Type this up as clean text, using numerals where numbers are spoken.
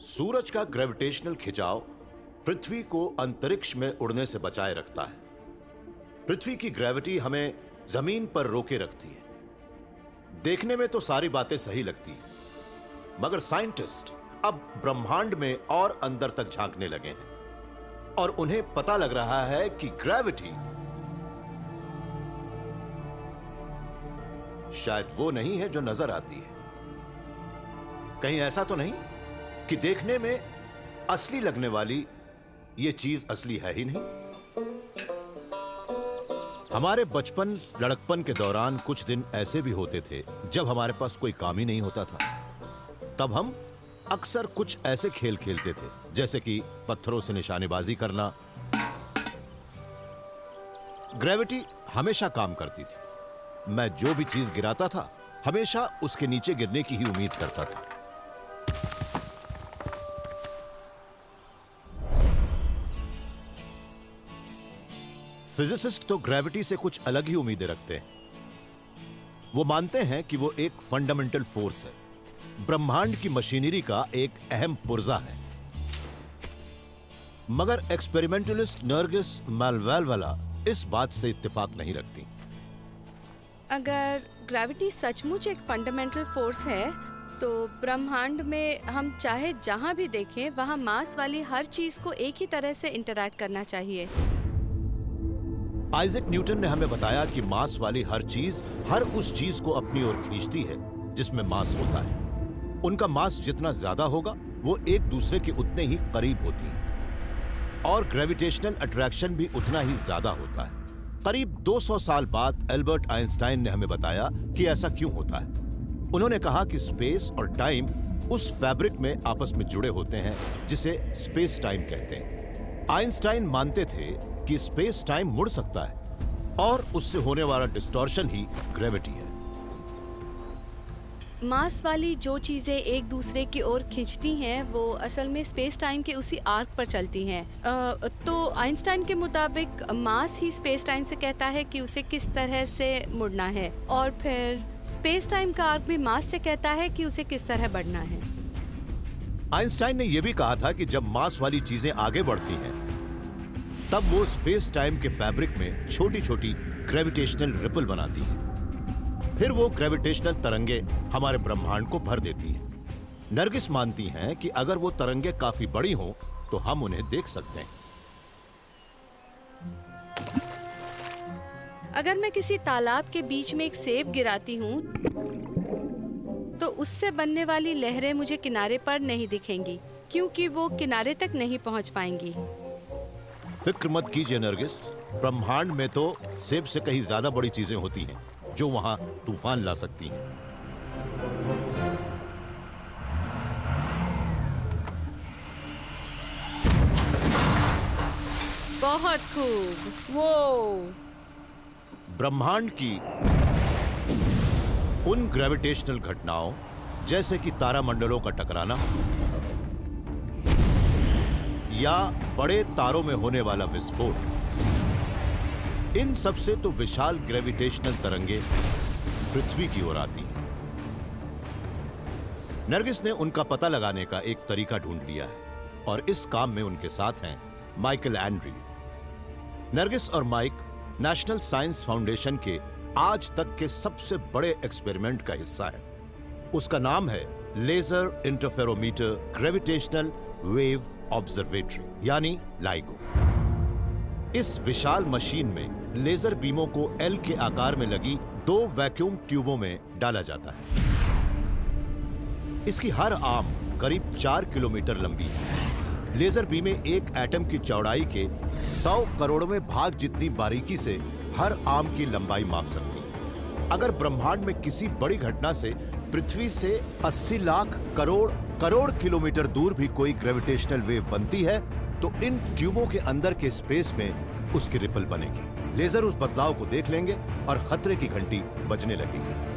सूरज का ग्रेविटेशनल खिंचाव पृथ्वी को अंतरिक्ष में उड़ने से बचाए रखता है। पृथ्वी की ग्रेविटी हमें जमीन पर रोके रखती है। देखने में तो सारी बातें सही लगती हैं, मगर साइंटिस्ट अब ब्रह्मांड में और अंदर तक झांकने लगे हैं और उन्हें पता लग रहा है कि ग्रेविटी शायद वो नहीं है जो नजर आती है। कहीं ऐसा तो नहीं कि देखने में असली लगने वाली ये चीज असली है ही नहीं। हमारे बचपन लड़कपन के दौरान कुछ दिन ऐसे भी होते थे जब हमारे पास कोई काम ही नहीं होता था। तब हम अक्सर कुछ ऐसे खेल खेलते थे जैसे कि पत्थरों से निशानेबाजी करना। ग्रेविटी हमेशा काम करती थी। मैं जो भी चीज गिराता था हमेशा उसके नीचे गिरने की ही उम्मीद करता था। फिजिसिस्ट तो ग्रेविटी से कुछ अलग ही उम्मीदें रखते हैं। वो मानते हैं कि वो एक फंडामेंटल फोर्स है, ब्रह्मांड की मशीनरी का एक अहम पुर्जा है। मगर एक्सपेरिमेंटलिस्ट नरगिस मालवैलवाला इस बात से इत्तेफाक नहीं रखती। अगर ग्रेविटी सचमुच एक फंडामेंटल फोर्स है तो ब्रह्मांड में हम चाहे जहां भी देखें वहां मास वाली हर चीज को एक ही तरह से इंटरैक्ट करना चाहिए। आइजैक न्यूटन ने हमें बताया कि मास वाली हर चीज हर उस चीज को अपनी ओर खींचती है जिसमें मास होता है। उनका मास जितना ज्यादा होगा वो एक दूसरे के उतने ही करीब होती है और ग्रेविटेशनल अट्रैक्शन भी उतना ही ज्यादा होता है। करीब 200 साल बाद एल्बर्ट आइंस्टाइन ने हमें बताया कि ऐसा क्यों होता है। उन्होंने कहा कि स्पेस और टाइम उस फैब्रिक में आपस में जुड़े होते हैं जिसे स्पेस टाइम कहते हैं। आइंस्टाइन मानते थे कि स्पेस टाइम मुड़ सकता है और उससे होने वाला डिस्टॉर्शन ही ग्रेविटी है। मास वाली जो चीजें एक दूसरे की ओर खींचती हैं वो असल में स्पेस टाइम के उसी आर्क पर चलती हैं। तो आइंस्टाइन के मुताबिक मास ही स्पेस टाइम से कहता है कि उसे किस तरह से मुड़ना है और फिर स्पेस टाइम का आर्क भी मास से कहता है कि उसे किस तरह बढ़ना है। आइंस्टाइन ने यह भी कहा था कि जब मास वाली चीजें आगे बढ़ती हैं तब वो स्पेस टाइम के फैब्रिक में छोटी छोटी ग्रेविटेशनल रिपल बनाती हैं। फिर वो ग्रेविटेशनल तरंगे हमारे ब्रह्मांड को भर देती हैं। नरगिस मानती हैं कि अगर वो तरंगे काफी बड़ी हों तो हम उन्हें देख सकते हैं। अगर मैं किसी तालाब के बीच में एक सेब गिराती हूँ तो उससे बनने वाली लहरें मुझे किनारे पर नहीं दिखेंगी क्योंकि वो किनारे तक नहीं पहुँच पाएंगी। फिक्र मत कीजिए नरगिस, ब्रह्मांड में तो सेब से कहीं ज्यादा बड़ी चीजें होती हैं जो वहां तूफान ला सकती हैं। बहुत खूब। वो ब्रह्मांड की उन ग्रेविटेशनल घटनाओं जैसे कि तारामंडलों का टकराना या बड़े तारों में होने वाला विस्फोट, इन सब से तो विशाल ग्रेविटेशनल तरंगे पृथ्वी की ओर आती हैं। नरगिस ने उनका पता लगाने का एक तरीका ढूंढ लिया है और इस काम में उनके साथ हैं माइकल एंड्री। नरगिस और माइक नेशनल साइंस फाउंडेशन के आज तक के सबसे बड़े एक्सपेरिमेंट का हिस्सा है। उसका नाम है laser interferometer gravitational wave observatory यानी लाइगो। इस विशाल मशीन में लेजर बीमों को एल के आकार में लगी 2 वैक्यूम ट्यूबों में डाला जाता है। इसकी हर आर्म करीब 4 किलोमीटर लंबी है। लेजर बीमें एक एटम की चौड़ाई के 100 करोड़वें भाग जितनी बारीकी से हर आर्म की लंबाई माप सकती है। अगर ब्रह्मांड में किसी बड़ी घटना से पृथ्वी से 80 लाख करोड़ किलोमीटर दूर भी कोई ग्रेविटेशनल वेव बनती है तो इन ट्यूबों के अंदर के स्पेस में उसकी रिपल बनेगी। लेजर उस बदलाव को देख लेंगे और खतरे की घंटी बजने लगेगी।